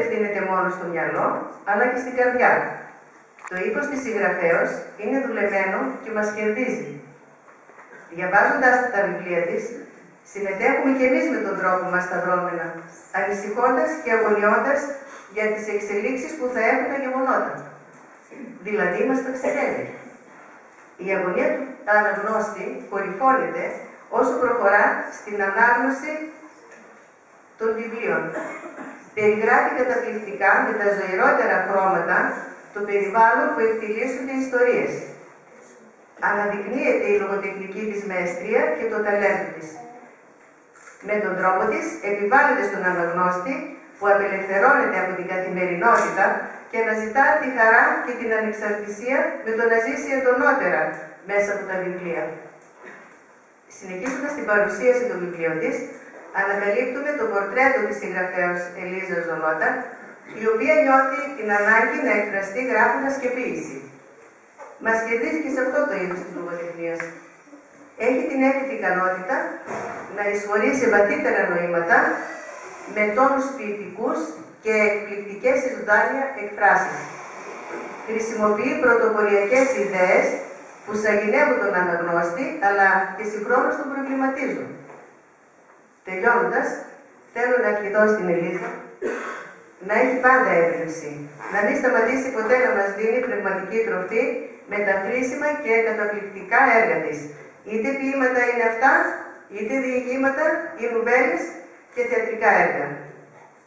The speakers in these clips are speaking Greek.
απευθύνεται μόνο στο μυαλό, αλλά και στην καρδιά. Το ύφος της συγγραφέως είναι δουλεμένο και μας κερδίζει. Διαβάζοντας τα βιβλία της, συμμετέχουμε κι εμείς με τον τρόπο μας στα δρόμενα, ανησυχώντας και αγωνιώντας για τις εξελίξεις που θα έχουν τα γεγονότα. Δηλαδή, μας ταξιδεύει. Η αγωνία του αναγνώστη κορυφώνεται όσο προχωρά στην ανάγνωση των βιβλίων. Περιγράφει καταπληκτικά με τα ζωηρότερα χρώματα το περιβάλλον που εκτιλήσονται οι ιστορίες. Αναδεικνύεται η λογοτεχνική της μαεστρία και το ταλέντο της. Με τον τρόπο της επιβάλλεται στον αναγνώστη που απελευθερώνεται από την καθημερινότητα και αναζητά τη χαρά και την ανεξαρτησία με το να ζήσει εντονότερα μέσα από τα βιβλία. Συνεχίζοντας την παρουσίαση των βιβλίων της, ανακαλύπτουμε το πορτρέτο της συγγραφέως Ελίζας Ζολότα, η οποία νιώθει την ανάγκη να εκφραστεί γράφοντας και ποίηση. Μας κερδίζει και σε αυτό το είδος της λογοτεχνίας. Έχει την έκρητη ικανότητα να εισχωρεί σε βαθύτερα νοήματα με τόνους ποιητικούς και εκπληκτικές εις ζωντάνια εκφράσεις. Χρησιμοποιεί πρωτοποριακές ιδέες που σαγηνεύουν τον αναγνώστη, αλλά και συγχρόνως τον προβληματίζουν. Τελειώνοντας, θέλω να ευχηθώ στην Ελίζα να έχει πάντα έμπνευση, να μην σταματήσει ποτέ να μας δίνει πνευματική τροφή με τα χρήσιμα και καταπληκτικά έργα της. Είτε ποίηματα είναι αυτά, είτε διηγήματα ή νουβέλες και θεατρικά έργα.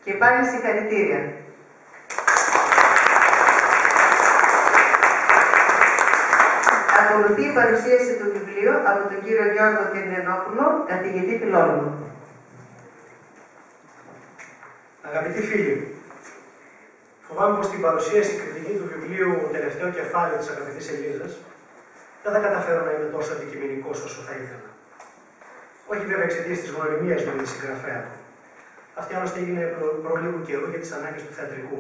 Και πάλι συγχαρητήρια. Ακολουθεί η παρουσίαση του βιβλίου από τον κύριο Γιώργο Κερνενόπουλο, καθηγητή φιλόλογο. Αγαπητοί φίλοι, φοβάμαι πως στην παρουσίαση κριτική του βιβλίου τελευταίο κεφάλαιο της αγαπητής Ελίζας δεν θα καταφέρω να είμαι τόσο αντικειμενικός όσο θα ήθελα. Όχι βέβαια εξαιτίας της γνωριμίας με τη συγγραφέα του. Αυτή άλλωστε έγινε προ λίγου καιρού για τις ανάγκες του θεατρικού.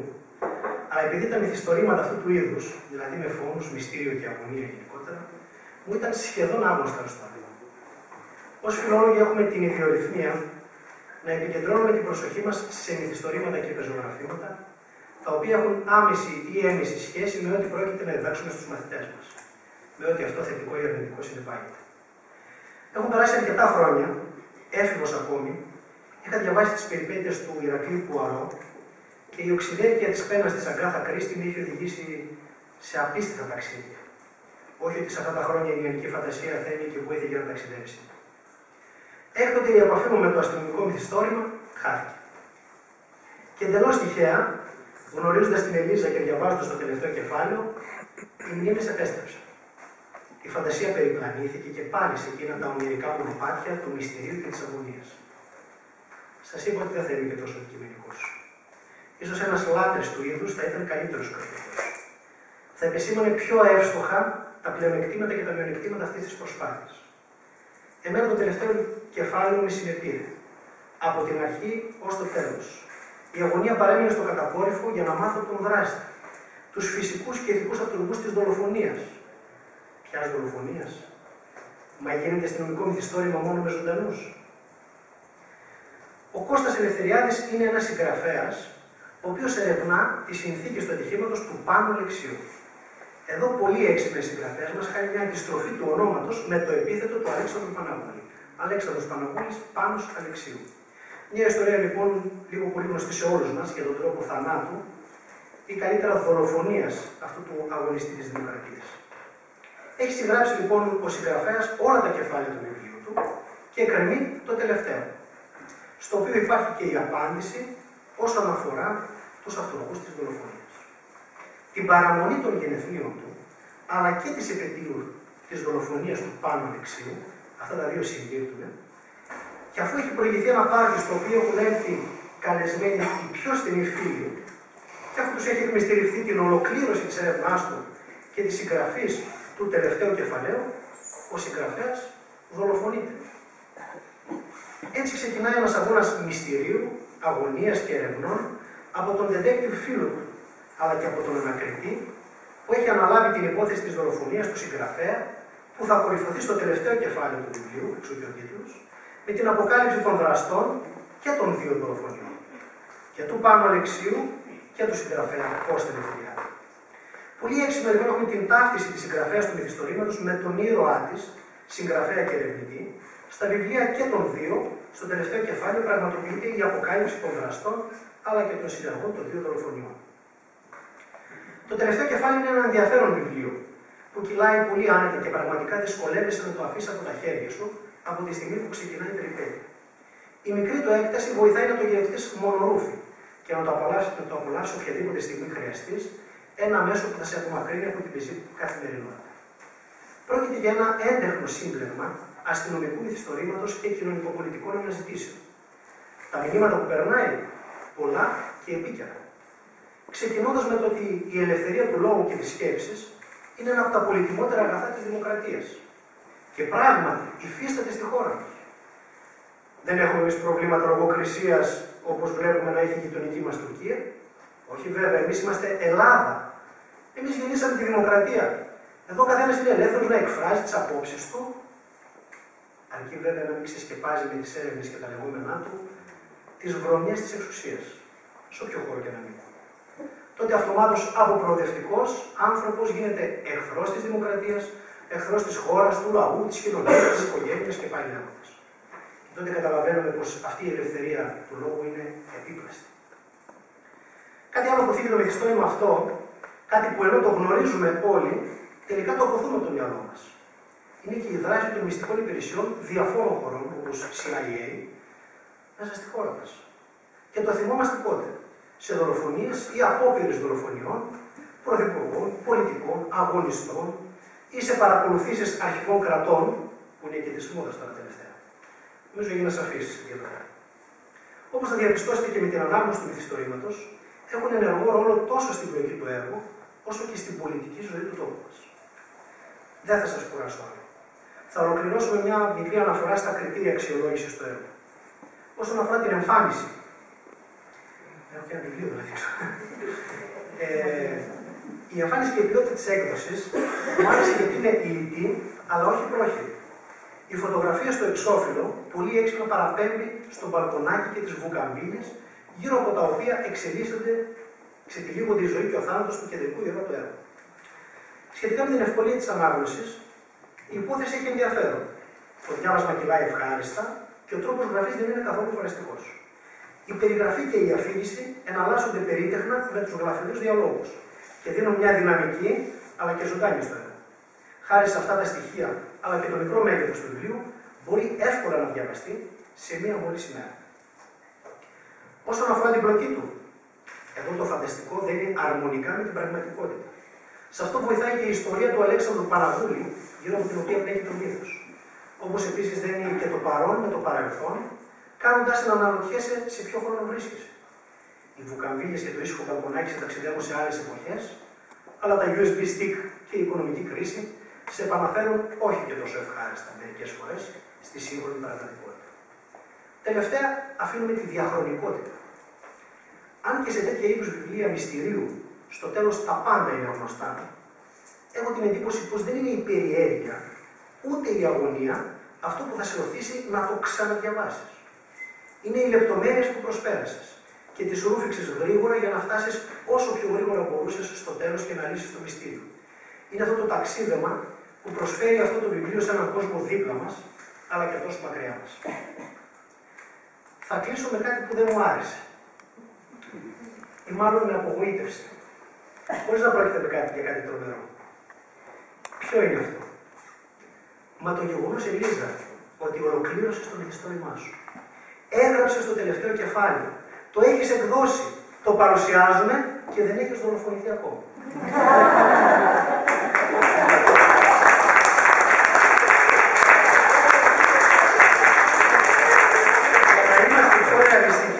Αλλά επειδή τα μυθιστορήματα αυτού του είδους, δηλαδή με φόνους, μυστήριο και αγωνία γενικότερα, μου ήταν σχεδόν άγνωστα ως τώρα. Ως φιλόλογοι έχουμε την ιδιορυθμία να επικεντρώνουμε την προσοχή μας σε μυθιστορήματα και πεζογραφήματα, τα οποία έχουν άμεση ή έμεση σχέση με ό,τι πρόκειται να διδάξουμε στους μαθητές μας, με ό,τι αυτό θετικό ή αρνητικό συνεπάγεται. Έχουν περάσει αρκετά χρόνια, έφηβος ακόμη, είχα διαβάσει τις περιπέτειες του Ηρακλή Πουαρό και η οξυδέρκεια της πένας της Αγκάθα Κρίστη με είχε οδηγήσει σε απίστευτα ταξίδια. Όχι ότι σε αυτά τα χρόνια η ελληνική φαντασία θέλει και βοήθεια για να ταξιδέψει. Έκτοτε η επαφή μου με το αστυνομικό μυθιστόρημα χάθηκε. Και εντελώς τυχαία, γνωρίζοντας την Ελίζα και διαβάζοντας το τελευταίο κεφάλαιο, οι μνήμες επέστρεψαν. Η φαντασία περιπλανήθηκε και πάλι σε εκείνα τα ονειρικά μονοπάτια του μυστηρίου και της αγωνίας. Σας είπα ότι δεν θα είμαι και τόσο αντικειμενικός. Ίσως ένας λάτρης του είδους θα ήταν καλύτερος κριτικός. Θα επεσήμανε πιο εύστοχα τα πλεονεκτήματα και τα μειονεκτήματα αυτής της προσπάθειας. Εμένα το τελευταίο κεφάλαιο με συνεπήρε. Από την αρχή ως το τέλος. Η αγωνία παρέμεινε στο κατακόρυφο για να μάθω τον δράστη. Τους φυσικούς και ηθικούς αυτολογούς της δολοφονίας. Ποιας δολοφονίας? Μα γίνεται αστυνομικό μυθιστόρημα μόνο με ζωντανούς. Ο Κώστας Ελευθεριάδης είναι ένας συγγραφέας, ο οποίος ερευνά τις συνθήκες του ατυχήματος του Πάνου Αλεξίου. Εδώ πολλοί έξυπνοι συγγραφέας μας κάνει μια αντιστροφή του ονόματος με το επίθετο του Αλέξανδρου Παναγούλη. Αλέξανδρος Παναγούλης, Πάνος Αλεξίου. Μια ιστορία λοιπόν λίγο πολύ γνωστή σε όλους μας για τον τρόπο θανάτου ή καλύτερα δολοφονίας αυτού του αγωνιστή της Δημοκρατίας. Έχει συγγράψει λοιπόν ο συγγραφέας όλα τα κεφάλαια του βιβλίου του και εκκρεμεί το τελευταίο, στο οποίο υπάρχει και η απάντηση όσον αφορά τους αυτολογούς της δολοφονίας. Την παραμονή των γενεθλίων του, αλλά και της επετείου της δολοφονίας του Πάνου Αλεξίου, αυτά τα δύο συμπίπτουν, και αφού έχει προηγηθεί ένα πάρτι στο οποίο έχουν έρθει καλεσμένοι οι πιο στενοί φίλοι, και αφού τους έχει εκμυστηρευτεί την ολοκλήρωση της έρευνάς του και της συγγραφής του τελευταίου κεφαλαίου, ο συγγραφέας δολοφονείται. Έτσι ξεκινάει ένας αγώνας μυστηρίου, αγωνίας και ερευνών από τον detective φίλο του, αλλά και από τον ανακριτή, που έχει αναλάβει την υπόθεση της δολοφονίας του συγγραφέα, που θα κορυφωθεί στο τελευταίο κεφάλαιο του βιβλίου, εξού και ο τίτλος, με την αποκάλυψη των δραστών και των δύο δολοφονιών. Και του Πάνου Αλεξίου και του συγγραφέα Κώστα Ελευθεριάδη. Πολύ έξυπνα λοιπόν έχουμε την ταύτιση της συγγραφέας του μυθιστορήματος με τον ήρωά της, συγγραφέα και ερευνητή. Στα βιβλία και των δύο, στο τελευταίο κεφάλαιο, πραγματοποιείται η αποκάλυψη των δραστών αλλά και των συνεργών των δύο δολοφονιών. Το τελευταίο κεφάλαιο είναι ένα ενδιαφέρον βιβλίο που κυλάει πολύ άνετα και πραγματικά δυσκολεύεσαι να το αφήσει από τα χέρια σου από τη στιγμή που ξεκινάει η περιπέτεια. Η μικρή του έκταση βοηθάει να το γευτεί μονορούφι και να το απολαύσει οποιαδήποτε στιγμή χρειαστεί, ένα μέσο που θα σε απομακρύνει από την πεζή καθημερινότητα. Πρόκειται για ένα έντεχνο σύμπλεγμα αστυνομικού μυθιστορήματος και κοινωνικοπολιτικών αναζητήσεων. Τα μηνύματα που περνάει, πολλά και επίκαιρα. Ξεκινώντας με το ότι η ελευθερία του λόγου και της σκέψης είναι ένα από τα πολυτιμότερα αγαθά της δημοκρατίας. Και πράγματι υφίσταται στη χώρα μας. Δεν έχουμε εμείς προβλήματα λογοκρισίας όπως βλέπουμε να έχει η γειτονική μας Τουρκία. Όχι βέβαια, εμείς είμαστε Ελλάδα. Εμείς γεννήσαμε τη δημοκρατία. Εδώ ο καθένας είναι ελεύθερος να εκφράζει τις απόψεις του, αρκεί βέβαια να μην ξεσκεπάζει με τις έρευνες και τα λεγόμενά του τις βρωμιές της εξουσίας, σε όποιο χώρο και να μην. Τότε αυτομάτως αποπροοδευτικός άνθρωπος γίνεται εχθρός της δημοκρατίας, εχθρός της χώρας, του λαού, της κοινωνίας, της οικογένειας και πάει λέγοντας. Και τότε καταλαβαίνουμε πως αυτή η ελευθερία του λόγου είναι επίπλαστη. Κάτι άλλο που θίγει το μυθιστόρημα αυτό, κάτι που ενώ το γνωρίζουμε όλοι, τελικά το αποθούμε από το μυαλό μας. Είναι και η δράση των μυστικών υπηρεσιών διαφόρων χωρών, όπως CIA, μέσα στη χώρα μας. Και το θυμόμαστε πότε? Σε δολοφονίες ή απόπειρες δολοφονιών, πρωθυπουργών, πολιτικών, αγωνιστών ή σε παρακολουθήσεις αρχικών κρατών, που είναι και της μόδας τώρα τελευταία. Νομίζω έγινα σαφής για το θέμα. Όπως θα διαπιστώσετε και με την ανάγνωση του μυθιστορήματος, έχουν ενεργό ρόλο τόσο στην πλοκή του έργου, όσο και στην πολιτική ζωή του τόπου μας. Δεν θα σας κουράσω άλλο. Θα ολοκληρώσω με μια μικρή αναφορά στα κριτήρια αξιολόγησης του έργου. Όσον αφορά την εμφάνιση, έχω και ένα βιβλίο να δείξω. Η εμφάνιση και η ποιότητα της έκδοσης μου άρεσε γιατί είναι λιτή, αλλά όχι πρόχειρη. Η φωτογραφία στο εξώφυλλο πολύ έξυπνα παραπέμπει στο μπαλκονάκι και τις βουκαμπίνες, γύρω από τα οποία ξετυλίγονται η ζωή και ο θάνατος του κεντρικού ήρωα του έργου. Σχετικά με την ευκολία της ανάγνωσης, η υπόθεση έχει ενδιαφέρον. Το διάβασμα κυλάει ευχάριστα και ο τρόπος γραφής δεν είναι καθόλου κουραστικός. Η περιγραφή και η αφήγηση εναλλάσσονται περίτεχνα με τους γραφικούς διαλόγους και δίνουν μια δυναμική αλλά και ζωντάνη στο έργο. Χάρη σε αυτά τα στοιχεία αλλά και το μικρό μέγεθος του βιβλίου, μπορεί εύκολα να διαβαστεί σε μία μόλις ημέρα. Όσον αφορά την πλοκή του, εδώ το φανταστικό δεν είναι αρμονικά με την πραγματικότητα. Σε αυτό βοηθάει και η ιστορία του Αλέξανδρου Παναγούλη, γύρω από την οποία πνέει το μύθος. Όπως επίσης δεν είναι και το παρόν με το παρελθόν, κάνοντας να αναρωτιέσαι σε ποιο χρόνο βρίσκεσαι. Οι βουκαμβίλες και το ήσυχο μπαλκονάκι σε ταξιδεύουν σε άλλες εποχές, αλλά τα USB stick και η οικονομική κρίση σε επαναφέρουν όχι και τόσο ευχάριστα μερικές φορές στη σύγχρονη πραγματικότητα. Τελευταία, αφήνουμε τη διαχρονικότητα. Αν και σε τέτοια είδους βιβλία μυστηρίου, στο τέλος τα πάντα είναι γνωστά, έχω την εντύπωση πως δεν είναι η περιέργεια, ούτε η αγωνία αυτό που θα σε οθήσει να το ξαναδιαβάσεις. Είναι οι λεπτομέρειες που προσπέρασες και τις ρούφηξες γρήγορα για να φτάσεις όσο πιο γρήγορα μπορούσες στο τέλος και να λύσεις το μυστήριο. Είναι αυτό το ταξίδεμα που προσφέρει αυτό το βιβλίο σε έναν κόσμο δίπλα μας, αλλά και τόσο μακριά μας. Θα κλείσω με κάτι που δεν μου άρεσε. Ή μάλλον με απογοήτευσε. Χωρίς να πρόκειται για κάτι τρομερό. Ποιο είναι αυτό? Μα το γεγονός, Ελίζα, ότι ολοκλήρωσες το μυθιστόρημά σου. Έγραψες το τελευταίο κεφάλαιο. Το έχεις εκδώσει. Το παρουσιάζουμε και δεν έχεις δολοφονηθεί ακόμα.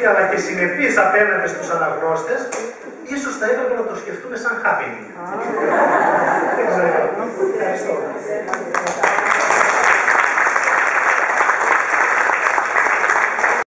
Αλλά και συνεπείς απέναντι στους αναγνώστες, ίσως θα έπρεπε να το σκεφτούμε σαν happening. Ευχαριστώ.